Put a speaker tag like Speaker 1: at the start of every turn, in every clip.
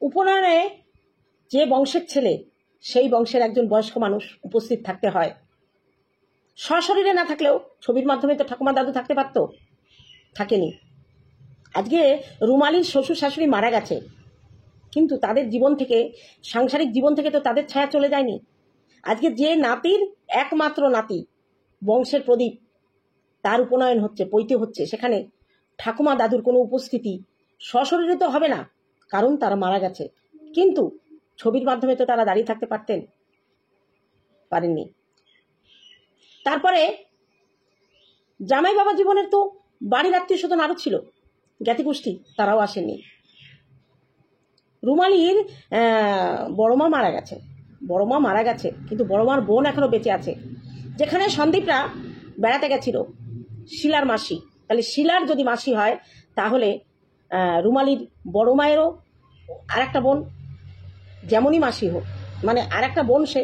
Speaker 1: উপনয়নে যে বংশের ছেলে সেই বংশের একজন বয়স্ক মানুষ উপস্থিত থাকতে হয়। সশরীরে না থাকলেও ছবির মাধ্যমে তো ঠাকুমা দাদু থাকতে পারত, থাকেনি। আজকে রুমালির শ্বশুর শাশুড়ি মারা গেছে, কিন্তু তাদের জীবন থেকে, সাংসারিক জীবন থেকে তো তাদের ছায়া চলে যায়নি। আজকে যে নাতির একমাত্র নাতি, বংশের প্রদীপ, তার উপনয়ন হচ্ছে, পৈতে হচ্ছে, সেখানে ঠাকুমা দাদুর কোনো উপস্থিতি সশরীরে তো হবে না, কারণ তারা মারা গেছে। কিন্তু ছবির মাধ্যমে তো তারা দাঁড়িয়ে থাকতে পারতেন, পারেননি। তারপরে জামাই বাবা জীবনের তো বাড়ির আত্মীয় স্বজন আরও ছিল, জ্ঞাতিগোষ্ঠী, তারাও আসেননি। রুমালির বড়মা মারা গেছে, বড়মা মারা গেছে, কিন্তু বড়মার বোন এখনো বেঁচে আছে। যেখানে সন্দীপরা বেড়াতে গেছিল শিলার মাসি, তাহলে শিলার যদি মাসি হয় তাহলে রুমালির বড় মায়েরও আর একটা বোন, যেমনই মাসি হোক, মানে আর একটা বোন সে,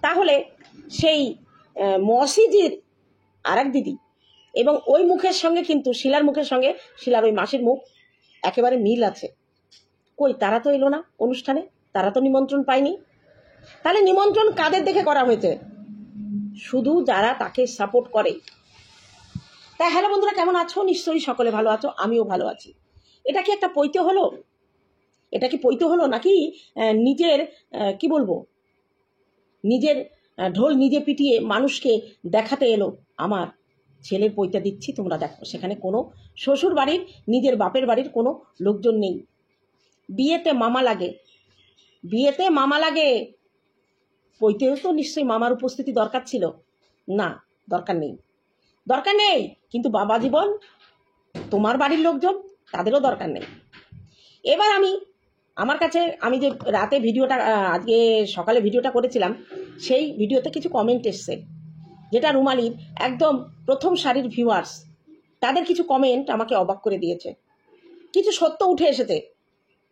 Speaker 1: তাহলে সেই মসিজির আর এক দিদি, এবং ওই মুখের সঙ্গে কিন্তু শিলার মুখের সঙ্গে শিলার ওই মাসির মুখ একেবারে মিল আছে। কই, তারা তো এলো না অনুষ্ঠানে, তারা তো নিমন্ত্রণ পায়নি। তাহলে নিমন্ত্রণ কাদের দেখে করা হয়েছে? শুধু যারা তাকে সাপোর্ট করে। তাই হ্যালো বন্ধুরা, কেমন আছো? নিশ্চয়ই সকলে ভালো আছো, আমিও ভালো আছি। এটা কি একটা পৈতে হলো? এটা কি পৈতে হলো, নাকি নিজের কি বলবো, নিজের ঢোল নিজে পিটিয়ে মানুষকে দেখাতে এলো আমার ছেলের পৈতে দিচ্ছি, তোমরা দেখো। সেখানে কোনো শ্বশুর বাড়ির, নিজের বাপের বাড়ির কোনো লোকজন নেই। বিয়েতে মামা লাগে, বিয়েতে মামা লাগে, পৈতেও তো নিশ্চয়ই মামার উপস্থিতি দরকার ছিল না? দরকার নেই, দরকার নেই। কিন্তু বাবা জীবন, তোমার বাড়ির লোকজন, তাদেরও দরকার নেই। এবার আমার কাছে, আমি যে রাতে ভিডিওটা, আজকে সকালে ভিডিওটা করেছিলাম, সেই ভিডিওতে কিছু কমেন্ট এসছে, যেটা রুমালির একদম প্রথম সারির ভিউয়ার্স, তাদের কিছু কমেন্ট আমাকে অবাক করে দিয়েছে। কিছু সত্য উঠে এসেছে।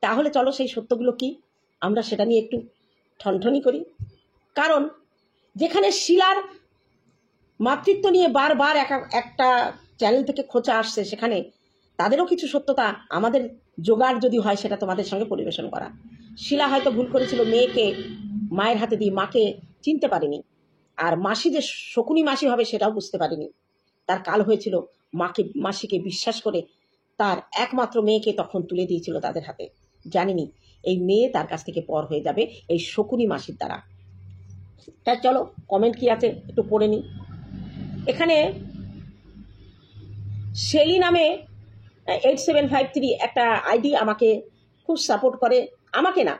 Speaker 1: তাহলে চলো সেই সত্যগুলো কি, আমরা সেটা নিয়ে একটু ঠনঠনি করি। কারণ যেখানে শিলার মাতৃত্ব নিয়ে বারবার একটা চ্যানেল থেকে খোঁচা আসছে, সেখানে তাদেরও কিছু সত্যতা আমাদের জোগাড় যদি হয়, সেটা তোমাদের সঙ্গে পরিবেশন করা। শিলা হয়তো ভুল করেছিল, মেয়েকে মায়ের হাতে দিয়ে মাকে চিনতে পারেনি, আর মাসি যে শকুনি মাসি হবে সেটাও বুঝতে পারেনি। তার কাল হয়েছিল, মাসিকে বিশ্বাস করে তার একমাত্র মেয়েকে তখন তুলে দিয়েছিল তাদের হাতে। জানিনি এই মেয়ে তার কাছ থেকে পর হয়ে যাবে এই শকুনি মাসির দ্বারা। তাই চলো কমেন্ট কি আছে একটু পড়ে নিই। এখানে শেলি নামে 8753 একটা আইডি আমাকে খুব সাপোর্ট করে। আমাকে না,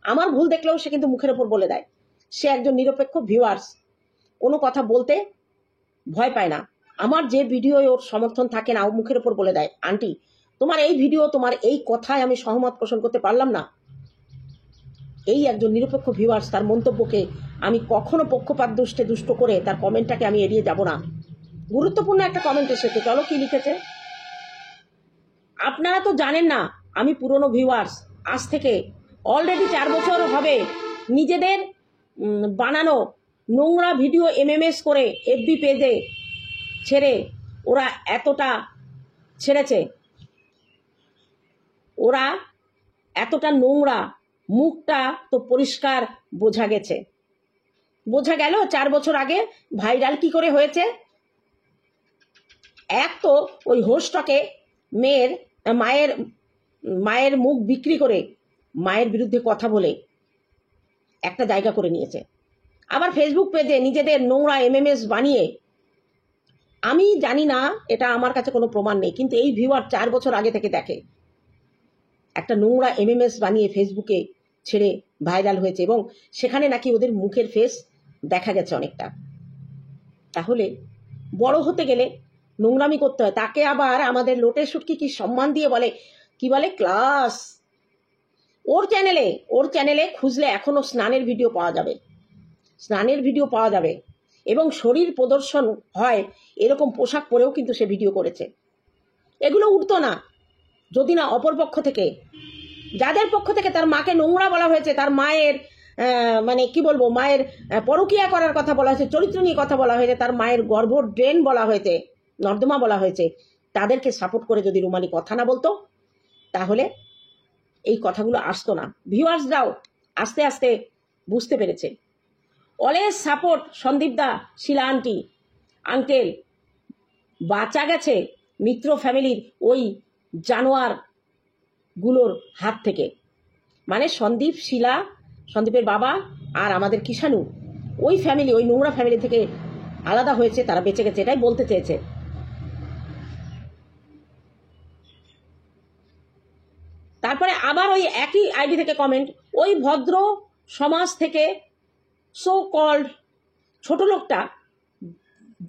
Speaker 1: আমার ভুল দেখলেও সে কিন্তু মুখের ওপর বলে দেয়। সে একজন নিরপেক্ষ ভিউয়ার্স, কোনো কথা বলতে ভয় পায় না। আমার যে ভিডিও ওর সমর্থন থাকে না, ও মুখের ওপর বলে দেয়, আন্টি তোমার এই ভিডিও, তোমার এই কথায় আমি সহমত পোষণ করতে পারলাম না। এই একজন নিরপেক্ষ ভিউয়ার্স, তার মন্তব্যকে আমি কখনো পক্ষপাত দুষ্ট করে তার কমেন্টটাকে আমি এড়িয়ে যাব না। গুরুত্বপূর্ণ একটা কমেন্ট এসেছে, চলো কি লিখেছে। আপনারা তো জানেন না, আমি পুরনো ভিউয়ার্স, আজ থেকে অলরেডি 4 বছর হবে নিজেদের বানানো নোংরা ভিডিও এমএমএস করে এফবি পেজে ছেড়ে ওরা এতটা ছেড়েছে, ওরা এতটা নোংরা, মুখটা তো পরিষ্কার বোঝা গেছে, বোঝা গেল 4 বছর আগে ভাইরাল কি করে হয়েছে। এক তো ওই হোস্টকে মায়ের মুখ বিক্রি করে মায়ের বিরুদ্ধে কথা বলে একটা জায়গা করে নিয়েছে। আবার ফেসবুক পেজে নিজেদের নোংরা এমএমএস বানিয়ে, আমি জানি না, এটা আমার কাছে কোনো প্রমাণ নেই, কিন্তু এই ভিউয়ার 4 বছর আগে থেকে দেখে একটা নোংরা এমএমএস বানিয়ে ফেসবুকে ছেড়ে ভাইরাল হয়েছে, এবং সেখানে নাকি ওদের মুখের ফেস দেখা গেছে অনেকটা। তাহলে বড় হতে গেলে নোংরামি করতে হয়। তাকে আবার আমাদের লোটে শুটকি কি সম্মান দিয়ে বলে, কি বলে, ক্লাস। ওর চ্যানেলে খুঁজলে এখনো স্নানের ভিডিও পাওয়া যাবে, এবং শরীর প্রদর্শন হয় এরকম পোশাক পরেও কিন্তু সে ভিডিও করেছে। এগুলো উঠতো না যদি না অপরপক্ষ থেকে, যাদের পক্ষ থেকে তার মাকে নোংরা বলা হয়েছে, তার মায়ের মানে কি বলবো, মায়ের পরকীয়া করার কথা বলা হয়েছে, চরিত্র নিয়ে কথা বলা হয়েছে, তার মায়ের গর্ভ ড্রেন বলা হয়েছে, নর্দমা বলা হয়েছে, তাদেরকে সাপোর্ট করে যদি রুমালি কথা না বলতো, তাহলে এই কথাগুলো আসতো না। ভিউয়ার্সরাও আস্তে আস্তে বুঝতে পেরেছে। অলওয়েজ সাপোর্ট সন্দীপ দা, শিলা আন্টি, আঙ্কেল। বাঁচা গেছে মিত্র ফ্যামিলির ওই জানোয়ারগুলোর হাত থেকে। মানে সন্দীপ, শিলা, সন্দীপের বাবা আর আমাদের কিষাণু, ওই ফ্যামিলি, ওই নোংরা ফ্যামিলি থেকে আলাদা হয়েছে, তারা বেঁচে গেছে, এটাই বলতে চেয়েছে। তারপরে আবার ওই একই আইডি থেকে কমেন্ট, ওই ভদ্র সমাজ থেকে সো কল্ড ছোট লোকটা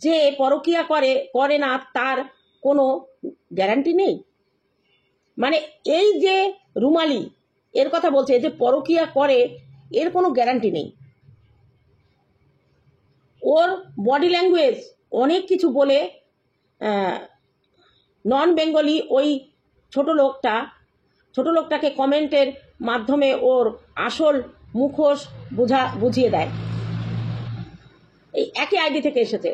Speaker 1: যে পরকিয়া করে না তার কোনো গ্যারান্টি নেই। মানে এই যে রুমালি এর কথা বলছে, যে পরকিয়া করে এর কোনো গ্যারান্টি নেই। ওর বডি ল্যাঙ্গুয়েজ অনেক কিছু বলে নন বেঙ্গলি ওই ছোট লোকটাকে কমেন্টের মাধ্যমে ওর আসল মুখোশ বুঝিয়ে দেয়। এই একই আইডি থেকে এসেছে।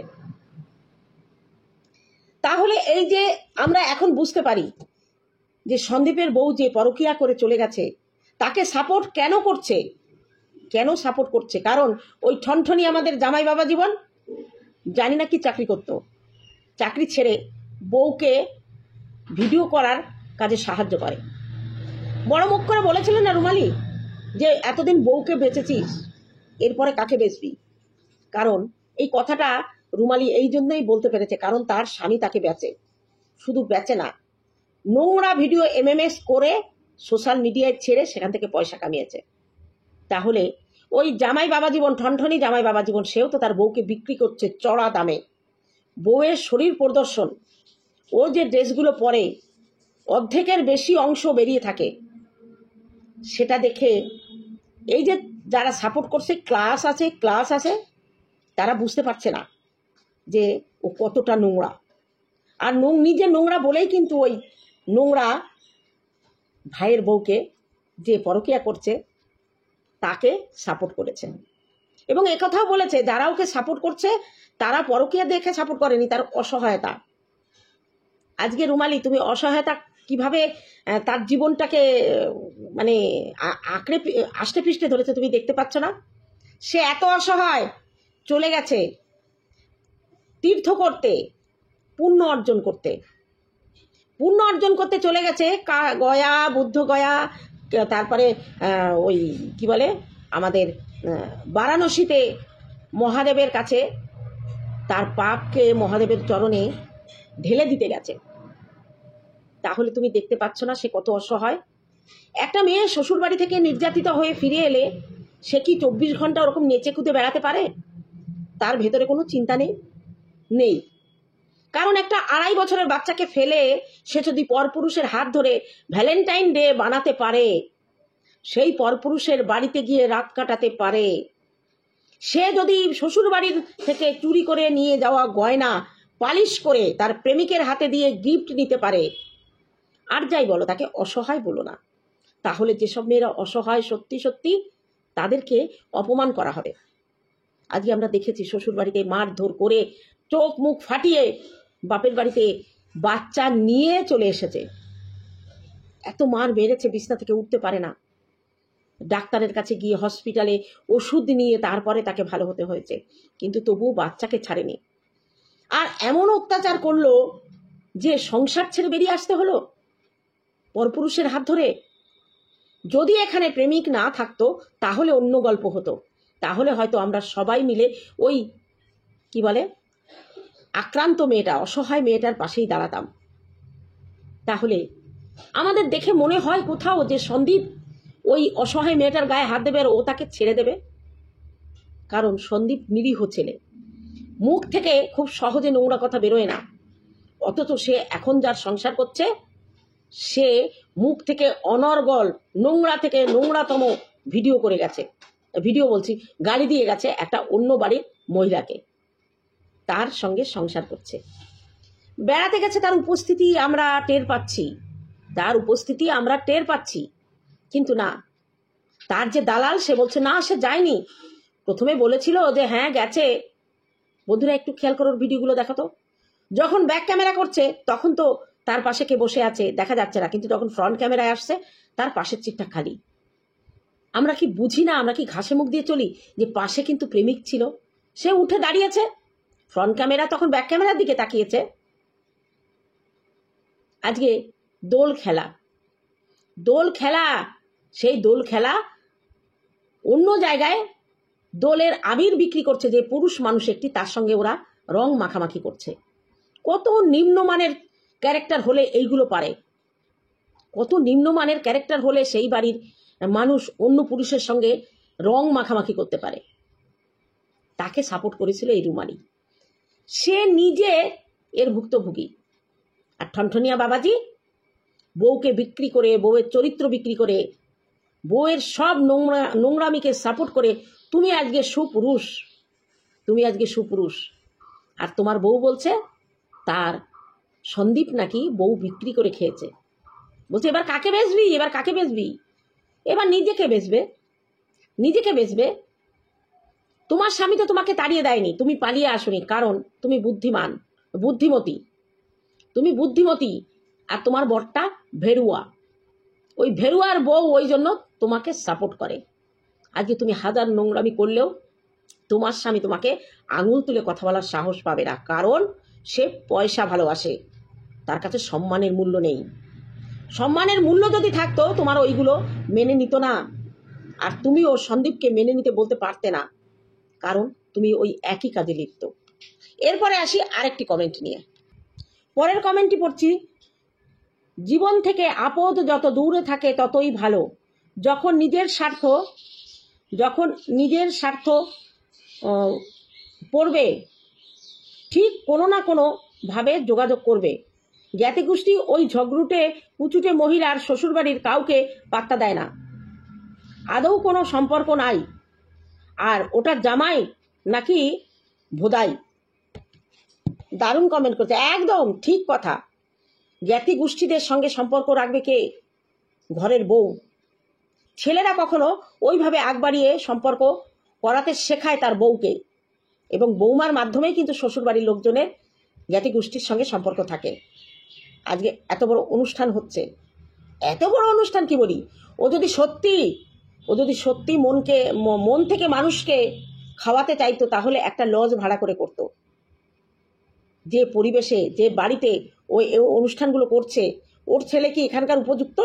Speaker 1: তাহলে এই যে আমরা এখন বুঝতে পারি যে সন্দীপের বউ যে পরকিয়া করে চলে গেছে, তাকে সাপোর্ট কেন করছে? কারণ ওই ঠনঠনি আমাদের জামাই বাবা জীবন জানি না কি চাকরি করতো, চাকরি ছেড়ে বউকে ভিডিও করার কাজে সাহায্য করে। বড় মুখ করে বলেছিলেন না রুমালি যে এতদিন বউকে বেচেছিস, এরপরে কাকে বেচবি? কারণ এই কথাটা রুমালি এই জন্যই বলতে পেরেছে, কারণ তার স্বামী তাকে বেচে। শুধু বেচে না, নোংরা ভিডিও MMS করে সোশ্যাল মিডিয়ায় ছেড়ে সেখান থেকে পয়সা কামিয়েছে। তাহলে ওই জামাই বাবা জীবন, ঠনঠনি জামাই বাবা জীবন, সেও তো তার বউকে বিক্রি করছে চড়া দামে। বউয়ের শরীর প্রদর্শন, ও যে ড্রেসগুলো পরে অর্ধেকের বেশি অংশ বেরিয়ে থাকে, সেটা দেখে এই যে যারা সাপোর্ট করছে, ক্লাস আছে, তারা বুঝতে পারছে না যে ও কতটা নোংরা। আর নিজে নোংরা বলেই কিন্তু ওই নোংরা ভাইয়ের বউকে যে পরকিয়া করছে তাকে সাপোর্ট করেছে। এবং একথাও বলেছে যারা ওকে সাপোর্ট করছে তারা পরকিয়া দেখে সাপোর্ট করেনি, তার অসহায়তা। আজকে রুমালি তুমি অসহায়তা কিভাবে তার জীবনটাকে মানে আষ্টে পৃষ্ঠে ধরেছে তুমি দেখতে পাচ্ছ না? সে এত অসহায়, চলে গেছে তীর্থ করতে, পুণ্য অর্জন করতে চলে গেছে গয়া, বুদ্ধ গয়া, তারপরে ওই কি বলে আমাদের বারাণসীতে মহাদেবের কাছে তার পাপকে মহাদেবের চরণে ঢেলে দিতে গেছে। তাহলে তুমি দেখতে পাচ্ছ না সে কত অসহায়? একটা মেয়ে শ্বশুর বাড়ি থেকে নির্যাতিত হয়ে ফিরে এলে সে কি 24 ঘন্টা ওরকম নেচে কুদে বেড়াতে পারে? তার ভেতরে কোনো চিন্তা নেই। কারণ একটা 2.5 বছরের বাচ্চাকে ফেলে সে যদি পরপুরুষের হাত ধরে ভ্যালেন্টাইন ডে বানাতে পারে, সেই পরপুরুষের বাড়িতে গিয়ে রাত কাটাতে পারে, সে যদি শ্বশুর বাড়ির থেকে চুরি করে নিয়ে যাওয়া গয়না পালিশ করে তার প্রেমিকের হাতে দিয়ে গিফট নিতে পারে, আর যাই বলো, তাকে অসহায় বলো না। তাহলে যেসব মেয়েরা অসহায় সত্যি তাদেরকে অপমান করা হবে। আজকে আমরা দেখেছি শ্বশুর বাড়িতে মারধর করে চোখ মুখ ফাটিয়ে বাপের বাড়িতে বাচ্চা নিয়ে চলে এসেছে। এত মার মেরেছে, বিছনা থেকে উঠতে পারে না, ডাক্তারের কাছে গিয়ে হসপিটালে ওষুধ নিয়ে তারপরে তাকে ভালো হতে হয়েছে, কিন্তু তবুও বাচ্চাকে ছাড়েনি। আর এমন অত্যাচার করলো যে সংসার ছেড়ে বেরিয়ে আসতে হলো পরপুরুষের হাত ধরে। যদি এখানে প্রেমিক না থাকতো তাহলে অন্য গল্প হতো, তাহলে হয়তো আমরা সবাই মিলে ওই কি বলে আক্রান্ত মেয়েটা, অসহায় মেয়েটার পাশেই দাঁড়াতাম। তাহলে আমাদের দেখে মনে হয় কোথাও যে সন্দীপ ওই অসহায় মেয়েটার গায়ে হাত দেবে আর ও তাকে ছেড়ে দেবে? কারণ সন্দীপ নিরীহ ছেলে, মুখ থেকে খুব সহজে নোংরা কথা বেরোয় না, অথচ সে এখন যার সংসার করছে সে মুখ থেকে অনর্গল নোংরা থেকে নোংরাতম ভিডিও করে গেছে, গালি দিয়ে গেছে একটা অন্য বাড়ির মহিলাকে, তার সঙ্গে সংসার করছে। বেড়াতে গেছে, তার উপস্থিতি আমরা টের পাচ্ছি, কিন্তু না, তার যে দালাল সে বলছে না সে যায়নি। প্রথমে বলেছিল যে হ্যাঁ গেছে। বন্ধুরা একটু খেয়াল করো ভিডিওগুলো দেখাতো, যখন ব্যাক ক্যামেরা করছে তখন তো তার পাশে কে বসে আছে দেখা যাচ্ছে না, কিন্তু যখন ফ্রন্ট ক্যামেরায় আসছে তার পাশের সিটটা খালি। আমরা কি বুঝি না, আমরা কি ঘাসে মুখ দিয়ে চলি যে পাশে কিন্তু প্রেমিক ছিল, সে উঠে দাঁড়িয়েছে, ফ্রন্ট ক্যামেরা তখন ব্যাক ক্যামেরার দিকে তাকিয়েছে। আজকে দোল খেলা, দোল খেলা, সেই দোল খেলা অন্য জায়গায় দোলের আবির বিক্রি করছে যে পুরুষ মানুষ একটি, তার সঙ্গে ওরা রং মাখামাখি করছে। কত নিম্নমানের ক্যারেক্টার হলে এইগুলো পারে, কত নিম্নমানের ক্যারেক্টার হলে সেই বাড়ির মানুষ অন্য পুরুষের সঙ্গে রং মাখামাখি করতে পারে। তাকে সাপোর্ট করেছিল এই রুমালি, সে নিজে এর ভুক্তভোগী। আর ঠনঠনিয়া বাবাজি বউকে বিক্রি করে, বউয়ের চরিত্র বিক্রি করে, বউয়ের সব নোংরামিকে সাপোর্ট করে তুমি আজকে সুপুরুষ, তুমি আজকে সুপুরুষ। আর তোমার বউ বলছে তার সন্দীপ নাকি বউ বিক্রি করে খেয়েছে। বলছে এবার কাকে বেচবি, এবার কাকে বেচবি, এবার নিজেকে বেচবে, নিজেকে বেচবে। তোমার স্বামী তো তোমাকে তাড়িয়ে দেয়নি, তুমি পালিয়ে আসোনি, কারণ তুমি বুদ্ধিমান, বুদ্ধিমতী, তুমি বুদ্ধিমতী। আর তোমার বরটা ভেরুয়া, ওই ভেরুয়ার বউ ওই জন্য তোমাকে সাপোর্ট করে। আজকে তুমি হাজার নোংরামি করলেও তোমার স্বামী তোমাকে আঙুল তুলে কথা বলার সাহস পাবে না, কারণ সে পয়সা ভালোবাসে, তার কাছে সম্মানের মূল্য নেই। সম্মানের মূল্য যদি থাকতো তোমার ওইগুলো মেনে নিত না, আর তুমিও সন্দীপকে মেনে নিতে বলতে পারতে না, কারণ তুমি ওই একই কাজে লিপ্ত। এরপরে আসি আরেকটি কমেন্ট নিয়ে। পরের কমেন্টটি পড়ছি, জীবন থেকে আপদ যত দূরে থাকে ততই ভালো। যখন নিজের স্বার্থ পড়বে ঠিক কোনো না কোনো ভাবে যোগাযোগ করবে। জ্ঞাতিগোষ্ঠী ওই ঝগড়ুটে উঁচুটে মহিলার শ্বশুরবাড়ির কাউকে পাত্তা দেয় না, আদৌ কোনো সম্পর্ক নাই, আর ওটার জামাই নাকি ভোদাই। দারুণ কমেন্ট করছে, একদম ঠিক কথা। জ্ঞাতি গোষ্ঠীদের সঙ্গে সম্পর্ক রাখবে কে? ঘরের বউ। ছেলেরা কখনো ওইভাবে আগ বাড়িয়ে সম্পর্ক করাতে শেখায় তার বউকে, এবং বৌমার মাধ্যমেই কিন্তু শ্বশুরবাড়ির লোকজনের জ্ঞাতি গোষ্ঠীর সঙ্গে সম্পর্ক থাকে। আজকে এত বড় অনুষ্ঠান হচ্ছে, এত বড় অনুষ্ঠান কি বলি, ও যদি সত্যি মন থেকে মানুষকে খাওয়াতে চাইতো, তাহলে একটা লজ ভাড়া করে করতো। যে পরিবেশে, যে বাড়িতে ওই অনুষ্ঠানগুলো করছে, ওর ছেলে কি এখানকার উপযুক্ত?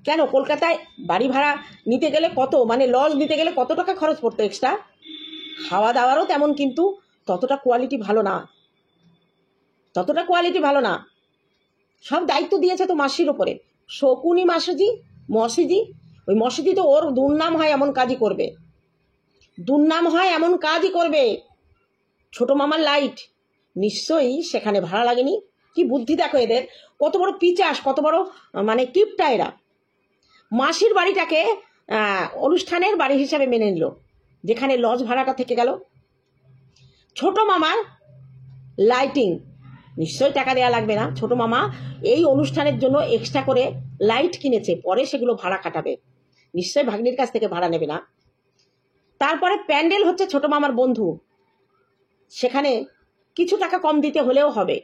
Speaker 1: কেন কলকাতায় বাড়ি ভাড়া নিতে গেলে কত, মানে লজ নিতে গেলে কত টাকা খরচ পড়তো এক্সট্রা? খাওয়া দাওয়ারও তেমন কিন্তু ততটা কোয়ালিটি ভালো না, সব দায়িত্ব দিয়েছে তো মাসির ওপরে। শকুনি মসিজি, ওই মসিজি তো ওর দুর্নাম হয় এমন কাজই করবে। ছোট মামার লাইট নিশ্চয়ই সেখানে ভাড়া লাগেনি। কি বুদ্ধি দেখো এদের, কত বড় পিচাস, কত বড় মানে কিপটা এরা। মাসির বাড়িটাকে অনুষ্ঠানের বাড়ি হিসাবে মেনে নিল, যেখানে লজ ভাড়াটা থেকে গেল। ছোট মামার লাইটিং নিশ্চয়ই টাকা দেওয়া লাগবে না, ছোট মামা এই অনুষ্ঠানের জন্য এক্সট্রা করে লাইট কিনেছে, পরে সেগুলো ভাড়া কাটাবে, নিশ্চয়ই ভাগ্নির কাছ থেকে ভাড়া নেবে না। তারপরে প্যান্ডেল হচ্ছে ছোট মামার বন্ধু, সেখানে কিছু টাকা কম দিতে হলেও হবে,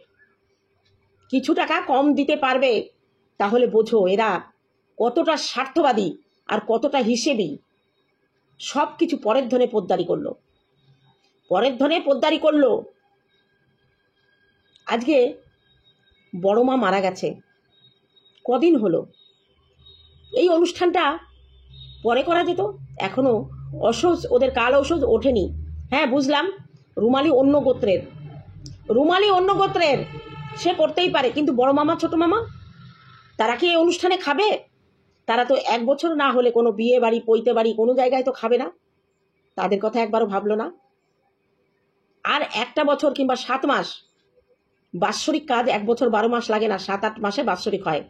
Speaker 1: কিছু টাকা কম দিতে পারবে। তাহলে বোঝো এরা কতটা স্বার্থবাদী আর কতটা হিসেবি। সব কিছু পরের ধনে পোদ্দারি করলো। আজকে বড় মা মারা গেছে, কদিন হলো। এই অনুষ্ঠানটা পরে করা যেত, এখনো ওদের কাল ঔষধ ওঠেনি। হ্যাঁ বুঝলাম, রুমালি অন্য গোত্রের, সে করতেই পারে, কিন্তু বড় মামা ছোট মামা তারা কি এই অনুষ্ঠানে খাবে? তারা তো 1 বছর না হলে কোনো বিয়ে বাড়ি, পৈতে বাড়ি কোনো জায়গায় তো খাবে না, তাদের কথা একবারও ভাবলো না। আর 1টা বছর কিংবা 7 মাস বাৎসরিক কাজ, 1 বছর 12 মাস লাগে না, 7-8 মাসে বাৎসরিক হয়,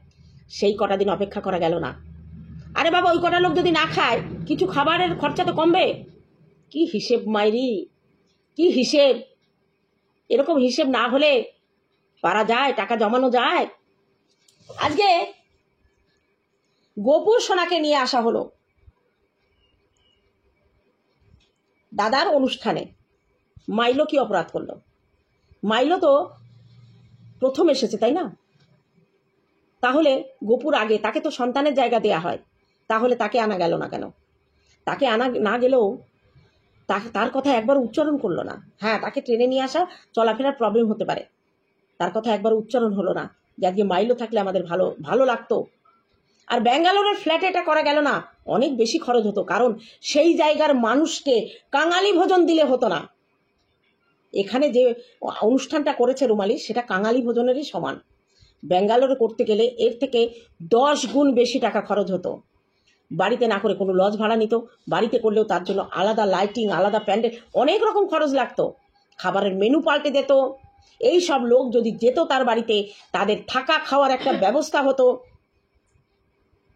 Speaker 1: সেই কটা দিন অপেক্ষা করা গেল না। আরে বাবা, ওই কটা লোক যদি না খায় কিছু খাবারের খরচা তো কমবে। কি হিসেব মাইরি, কি হিসেব! এরকম হিসেব না হলে পারা যায়, টাকা জমানো যায়? আজকে গোপুর সোনাকে নিয়ে আসা হলো দাদার অনুষ্ঠানে। মাইলো কি অপরাধ করলো? মাইলো তো প্রথম এসেছে, তাই না? তাহলে গোপুর আগে তাকে তো সন্তানের জায়গা দেয়া হয়, তাহলে তাকে আনা গেল না কেন? তাকে আনা না গেলেও তার কথা একবার উচ্চারণ করলো না। হ্যাঁ, তাকে ট্রেনে নিয়ে আসা চলাফেরার প্রবলেম হতে পারে, তার কথা একবার উচ্চারণ হলো না যে আজকে মাইলো থাকলে আমাদের ভালো ভালো লাগতো। আর ব্যাঙ্গালোরের ফ্ল্যাটে এটা করা গেল না, অনেক বেশি খরচ হতো, কারণ সেই জায়গার মানুষকে কাঙালি ভোজন দিলে হতো না। এখানে যে অনুষ্ঠানটা করেছে রুমালি, সেটা কাঙালি ভোজনেরই সমান। ব্যাঙ্গালোরে করতে গেলে এর থেকে 10 গুণ বেশি টাকা খরচ হতো। বাড়িতে না করে কোনো লজ ভাড়া নিত, বাড়িতে করলেও তার জন্য আলাদা লাইটিং, আলাদা প্যান্ডেল, অনেক রকম খরচ লাগতো। খাবারের মেনু পাল্টে দিত। এই সব লোক যদি যেত তার বাড়িতে, তাদের থাকা খাওয়ার একটা ব্যবস্থা হতো।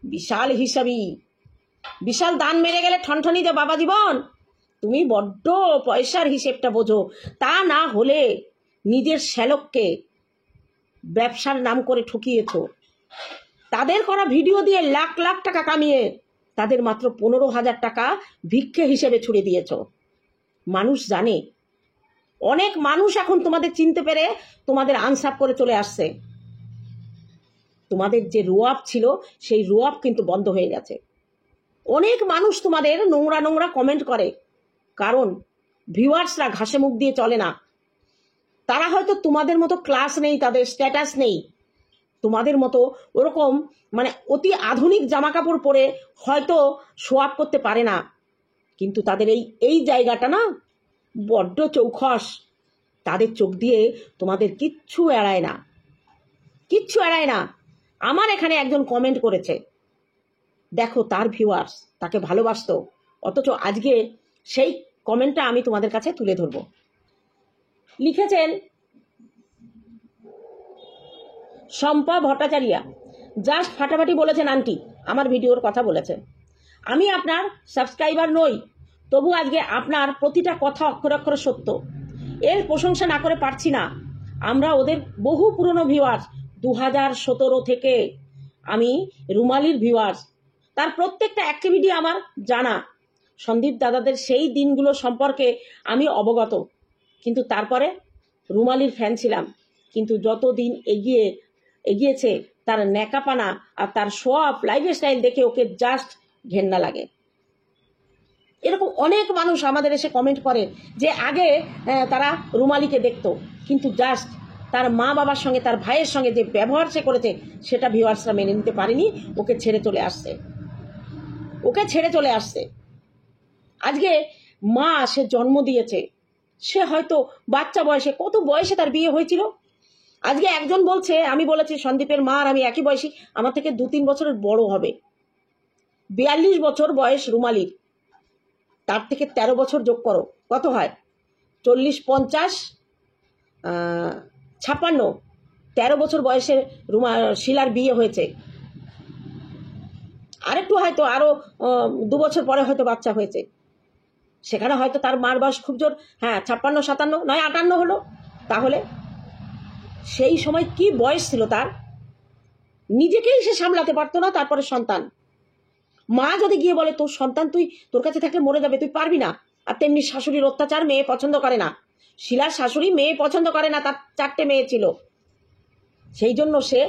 Speaker 1: বিশাল হিসাবই, বিশাল দান মেরে গেলে ঠনঠনি যে বাবা জীবন, তুমি বড্ড পয়সার হিসেবটা বোঝো। তা না হলে নিজের শ্যালককে ব্যবসার নাম করে ঠকিয়েছ। তাদের করা ভিডিও দিয়ে লাখ লাখ টাকা কামিয়ে তাদের মাত্র 15,000 টাকা ভিক্ষে হিসেবে ছুড়ে দিয়েছ। মানুষ জানে, অনেক মানুষ এখন তোমাদের চিনতে পেরে তোমাদের আনসাপ করে চলে আসছে। তোমাদের যে রোয়াব ছিল, সেই রোয়াব কিন্তু বন্ধ হয়ে গেছে। অনেক মানুষ তোমাদের নোংরা নোংরা কমেন্ট করে, কারণ ভিউয়ার্সরা ঘাসে মুখ দিয়ে চলে না। তারা হয়তো তোমাদের মতো ক্লাস নেই, তাদের স্ট্যাটাস নেই, তোমাদের মতো ওরকম মানে অতি আধুনিক জামা কাপড় পরে হয়তো শো আপ করতে পারে না, কিন্তু তাদের এই জায়গাটা না বড্ড চৌখস। তাদের চোখ দিয়ে তোমাদের কিচ্ছু এড়ায় না, কিচ্ছু এড়ায় না। আমার এখানে একজন কমেন্ট করেছে, দেখো তার ভিউয়ার্স তাকে ভালোবাসতো, অথচ আজকে সেই কমেন্টটা আমি তোমাদের কাছে তুলে ধরব। লিখেছেন শম্পা ভট্টাচার্যা, জাস্ট ফাটাফাটি বলেছেন আন্টি, আমার ভিডিওর কথা বলেছে। আমি আপনার সাবস্ক্রাইবার নই, তবু আজকে আপনার প্রতিটা কথা অক্ষরে অক্ষরে সত্য। এর প্রশংসা না করে পারছি না। আমরা ওদের বহু পুরনো ভিউয়ার্স, 2017 থেকে আমি রুমালির ভিউয়ার্স। তার প্রত্যেকটা অ্যাক্টিভিটি আমার জানা। সন্দীপ দাদাদের সেই দিনগুলো সম্পর্কে আমি অবগত, কিন্তু তারপরে রুমালির ফ্যান ছিলাম। কিন্তু যত দিন এগিয়েছে তার ন্যাকাপানা আর তার শো অফ লাইফস্টাইল দেখে ওকে জাস্ট ঘেন্না লাগে। এরকম অনেক মানুষ আমাদের এসে কমেন্ট করে যে আগে তারা রুমালিকে দেখতো, কিন্তু জাস্ট তার মা বাবার সঙ্গে, তার ভাইয়ের সঙ্গে যে ব্যবহার সে করেছে, সেটা ভিউয়ার্সরা মেনে নিতে পারেনি, ওকে ছেড়ে চলে আসছে। আজকে মা সে জন্ম দিয়েছে, সে হয়তো বাচ্চা বয়সে, কত বয়সে তার বিয়ে হয়েছিল। আজকে একজন বলছে, আমি বলেছি সন্দীপের মা আর আমি একই বয়সী, আমার থেকে 2-3 বছরের বড় হবে। 42 বছর বয়স রুমালির, তার থেকে 13 বছর যোগ করো, কত হয়? 40, 50, 56, 13 বছর বয়সে শিলার বিয়ে হয়েছে। আরেকটু হয়তো আরো 2 বছর পরে হয়তো বাচ্চা হয়েছে, সেখানে হয়তো তার মার বয়স খুব জোর 56, 57, নয় 58 হলো। তাহলে সেই সময় কি বয়স ছিল তার? নিজেকেই সে সামলাতে পারতো না, তারপরে সন্তান। মা যদি গিয়ে বলে তোর সন্তান তোর কাছে থাকলে মরে যাবে, তুই পারবি না। আর তেমনি শাশুড়ির অত্যাচার মেয়ে পছন্দ করে না। শিলার শাশুড়ি মেয়ে পছন্দ করে না, তার 4টে মেয়ে ছিল। সেই জন্য সে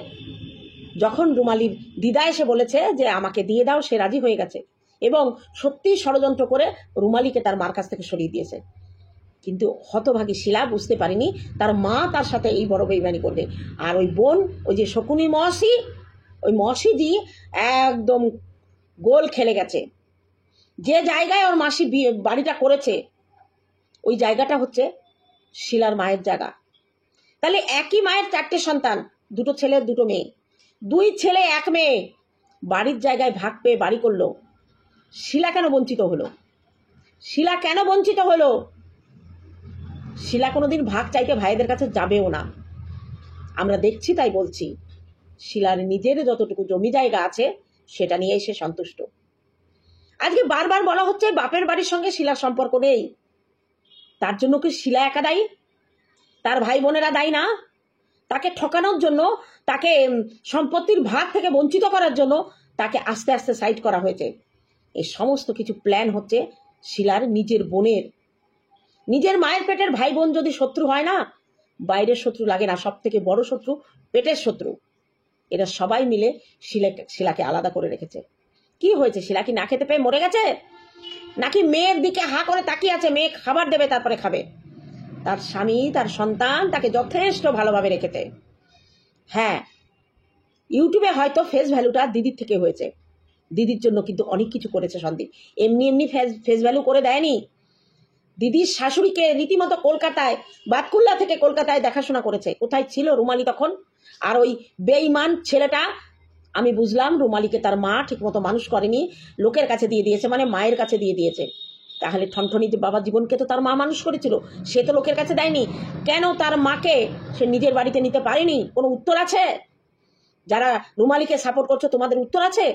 Speaker 1: যখন রুমালির দিদা এসে বলেছে যে আমাকে দিয়ে দাও, সে রাজি হয়ে গেছে এবং সত্যি ষড়যন্ত্র করে রুমালিকে তার মার কাছ থেকে সরিয়ে দিয়েছে। কিন্তু হতভাগী শিলা বুঝতে পারেনি তার মা তার সাথে এই বড় বেইমানি করবে। আর ওই বোন, ওই যে শকুনি মহাশি, ওই মহাশিজি একদম গোল খেলে গেছে। যে জায়গায় ওর মাসি বাড়িটা করেছে, ওই জায়গাটা হচ্ছে শিলার মায়ের জায়গা। তাহলে একই মায়ের 4টে সন্তান, 2 ছেলে 2 মেয়ে, 2 ছেলে 1 মেয়ে, বাড়ির জায়গায় ভাগ পেয়ে বাড়ি করলো। শিলা কেন বঞ্চিত হলো? শিলা কোনোদিন ভাগ চাইতে ভাইদের কাছে যাবেও না, আমরা দেখছি তাই বলছি। শিলার নিজের যতটুকু জমি জায়গা আছে সেটা নিয়েই সে সন্তুষ্ট। আজকে বারবার বলা হচ্ছে বাপের বাড়ির সঙ্গে শিলার সম্পর্ক নেই। তার জন্য কি শিলা একা দায়ী? তার ভাই বোনেরা দায়ী না? তাকে ঠকানোর জন্য, তাকে সম্পত্তির ভাগ থেকে বঞ্চিত করার জন্য তাকে আস্তে আস্তে সাইড করা হয়েছে। এই সমস্ত কিছু প্ল্যান হচ্ছে শিলার নিজের বোনের। নিজের মায়ের পেটের ভাই বোন যদি শত্রু হয় না, বাইরের শত্রু লাগে না, সব থেকে বড় শত্রু পেটের শত্রু। এরা সবাই মিলে শিলাকে আলাদা করে রেখেছে। কি হয়েছে? শিলা কি না খেতে পেয়ে মরে গেছে, নাকি মেয়ের দিকে হা করে তাকিয়ে আছে মেয়ে খাবার দেবে তারপরে খাবে? তার স্বামী তার সন্তান তাকে যথেষ্ট ভালোভাবে রেখেছে। হ্যাঁ, ইউটিউবে হয়তো ফেস ভ্যালুটা দিদির থেকে হয়েছে, দিদির জন্য কিন্তু অনেক কিছু করেছে সন্দীপ। এমনি এমনি ফেস ভ্যালু করে দেয়নি। দিদির শাশুড়িকে রীতিমতো কলকাতায়, বাতকুল্লা থেকে কলকাতায় দেখাশোনা করেছে। কোথায় ছিল রুমালি তখন? আর ওই বেঈমান ছেলেটা, আমি বুঝলাম রুমালিকে তার মা ঠিকমতো মানুষ করেনি, লোকের কাছে দিয়ে দিয়েছে, মানে মায়ের কাছে দিয়ে দিয়েছে। তাহলে ঠনঠনি বাবা জীবনকে তো তার মা মানুষ করেছিল, সে তো লোকের কাছে দেয়নি। কেন তার মাকে সে নিজের বাড়িতে নিতে পারেনি? কোনো উত্তর আছে? যারা রুমালিকে সাপোর্ট করছো তোমাদের উত্তর আছে?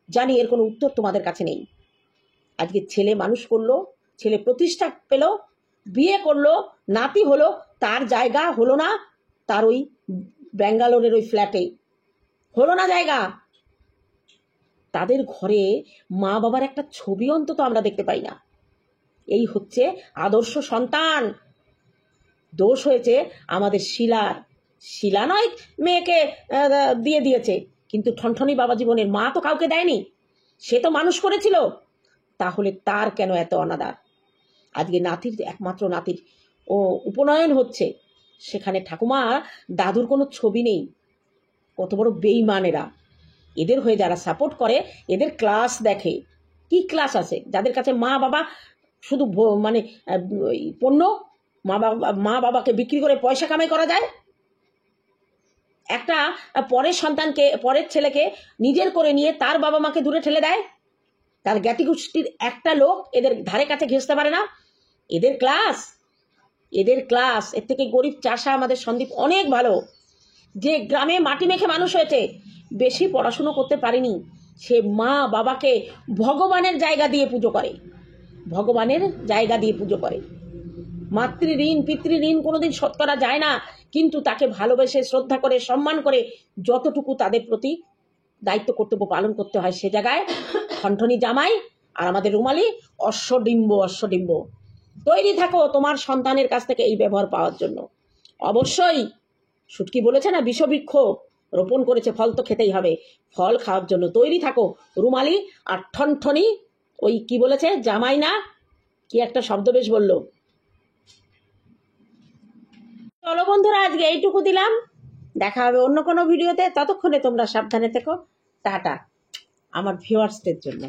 Speaker 1: জানি এর কোনো উত্তর তোমাদের কাছে নেই। আজকে ছেলে মানুষ করলো, ছেলে প্রতিষ্ঠা পেল, বিয়ে করলো, নাতি হলো, তার জায়গা হলো না তার ওই ব্যাঙ্গালোরের ওই ফ্ল্যাটে, হলো না জায়গা। তাদের ঘরে মা বাবার একটা ছবি অন্তত আমরা দেখতে পাই না। এই হচ্ছে আদর্শ সন্তান। দোষ হয়েছে আমাদের শিলার। শিলা নয় মেয়েকে দিয়ে দিয়েছে, কিন্তু ঠনঠনি বাবা জীবনের মা তো কাউকে দেয়নি, সে তো মানুষ করেছিল। তাহলে তার কেন এত অনাদার? আজকে নাতির, একমাত্র নাতির ও উপনয়ন হচ্ছে, সেখানে ঠাকুমা দাদুর কোনো ছবি নেই। কত বড় বেঈমান এরা! এদের হয়ে যারা সাপোর্ট করে এদের ক্লাস দেখে। কি ক্লাস আছে যাদের কাছে মা বাবা শুধু মানে পণ্য, মা বাবাকে বিক্রি করে পয়সা কামাই করা যায়? একটা পরের সন্তানকে, পরের ছেলেকে নিজের করে নিয়ে তার বাবা মাকে দূরে ঠেলে দেয়। তার জ্ঞাতি গোষ্ঠীর একটা লোক এদের ধারে কাছে ঘেঁষতে পারে না। এদের ক্লাস, এদের ক্লাস। এর থেকে গরিব চাষা আমাদের সন্দীপ অনেক ভালো, যে গ্রামে মাটি মেখে মানুষ হয়েছে, বেশি পড়াশুনো করতে পারেনি, সে মা বাবাকে ভগবানের জায়গা দিয়ে পুজো করে, ভগবানের জায়গা দিয়ে পুজো করে। মাতৃঋণ পিতৃঋণ কোনোদিন শোধ করা যায় না, কিন্তু তাকে ভালোবেসে শ্রদ্ধা করে সম্মান করে যতটুকু তাদের প্রতি দায়িত্ব কর্তব্য পালন করতে হয়, সে জায়গায় ঠনঠনি জামাই আর আমাদের রুমালি অশ্বডিম্ব। অশ্বডিম্ব। তৈরি থাকো তোমার সন্তানের কাছ থেকে এই ব্যবহার পাওয়ার জন্য। অবশ্যই শুটকি বলেছে না, বিষবৃক্ষ রোপণ করেছে, ফল তো খেতেই হবে। ফল খাওয়ার জন্য তৈরি থাকো রুমালি আর ঠনঠনি। ওই কি বলেছে, জামাই না কি একটা শব্দ বেশ বললো। চলো বন্ধুরা, আজকে এইটুকু দিলাম, দেখা হবে অন্য কোনো ভিডিওতে। ততক্ষণে তোমরা সাবধানে থেকো। টাটা আমার ভিউয়ার্সদের জন্য।